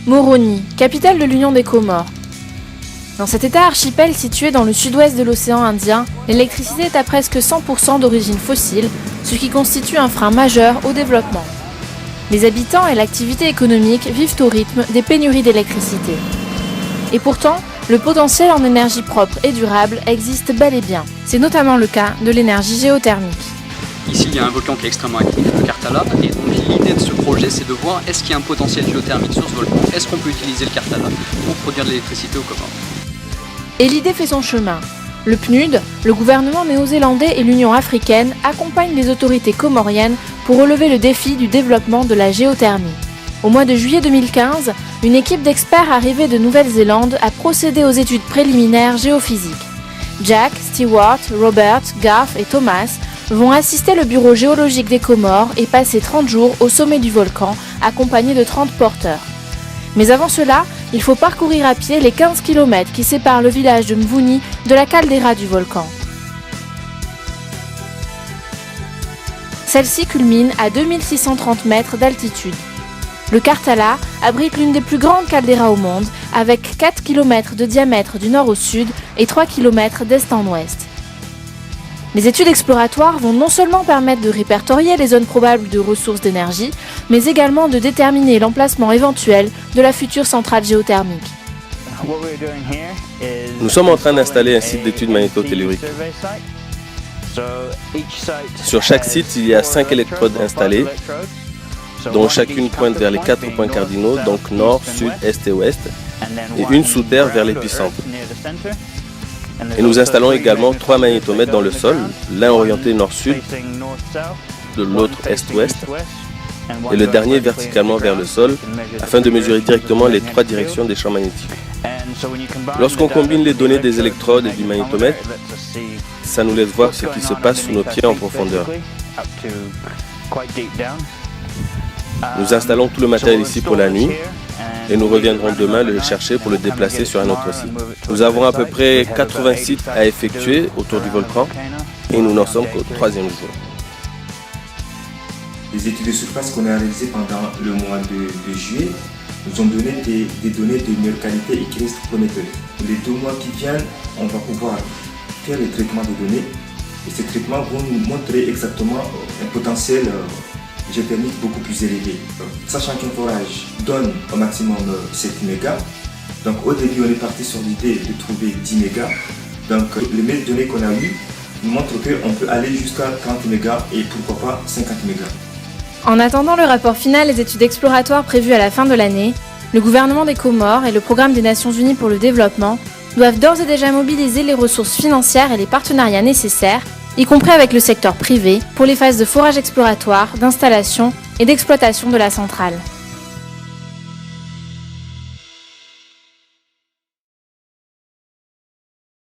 Moroni, capitale de l'Union des Comores. Dans cet état archipel situé dans le sud-ouest de l'océan Indien, l'électricité est à presque 100% d'origine fossile, ce qui constitue un frein majeur au développement. Les habitants et l'activité économique vivent au rythme des pénuries d'électricité. Et pourtant, le potentiel en énergie propre et durable existe bel et bien. C'est notamment le cas de l'énergie géothermique. Ici, il y a un volcan qui est extrêmement actif, le Karthala, et donc l'idée de ce projet, c'est de voir est-ce qu'il y a un potentiel géothermique sur ce volcan, est-ce qu'on peut utiliser le Karthala pour produire de l'électricité aux Comores. Et l'idée fait son chemin. Le PNUD, le gouvernement néo-zélandais et l'Union africaine accompagnent les autorités comoriennes pour relever le défi du développement de la géothermie. Au mois de juillet 2015, une équipe d'experts arrivés de Nouvelle-Zélande a procédé aux études préliminaires géophysiques. Jack, Stewart, Robert, Garth et Thomas vont assister le bureau géologique des Comores et passer 30 jours au sommet du volcan, accompagnés de 30 porteurs. Mais avant cela, il faut parcourir à pied les 15 km qui séparent le village de Mvuni de la caldeira du volcan. Celle-ci culmine à 2630 mètres d'altitude. Le Karthala abrite l'une des plus grandes calderas au monde, avec 4 km de diamètre du nord au sud et 3 km d'est en ouest. Les études exploratoires vont non seulement permettre de répertorier les zones probables de ressources d'énergie, mais également de déterminer l'emplacement éventuel de la future centrale géothermique. Nous sommes en train d'installer un site d'études magnétotelluriques. Sur chaque site, il y a 5 électrodes installées, dont chacune pointe vers les 4 points cardinaux, donc nord, sud, est et ouest, et une sous terre vers l'épicentre. Et nous installons également 3 magnétomètres dans le sol, l'un orienté nord-sud, de l'autre est-ouest, et le dernier verticalement vers le sol, afin de mesurer directement les 3 directions des champs magnétiques. Lorsqu'on combine les données des électrodes et du magnétomètre, ça nous laisse voir ce qui se passe sous nos pieds en profondeur. Nous installons tout le matériel ici pour la nuit et nous reviendrons demain le chercher pour le déplacer sur un autre site. Nous avons à peu près 80 sites à effectuer autour du volcan et nous n'en sommes qu'au 3e jour. Les études de surface qu'on a réalisées pendant le mois de juillet nous ont donné des données de meilleure qualité et qui restent prometteuses. Les 2 mois qui viennent, on va pouvoir faire les traitements de données et ces traitements vont nous montrer exactement un potentiel géothermique beaucoup plus élevé. Sachant qu'un forage donne au maximum 7 mégas, donc au début on est parti sur l'idée de trouver 10 mégas. Donc les meilleures données qu'on a eues nous montrent qu'on peut aller jusqu'à 30 mégas et pourquoi pas 50 mégas. En attendant le rapport final des études exploratoires prévues à la fin de l'année, le gouvernement des Comores et le Programme des Nations Unies pour le développement doivent d'ores et déjà mobiliser les ressources financières et les partenariats nécessaires, y compris avec le secteur privé, pour les phases de forage exploratoire, d'installation et d'exploitation de la centrale.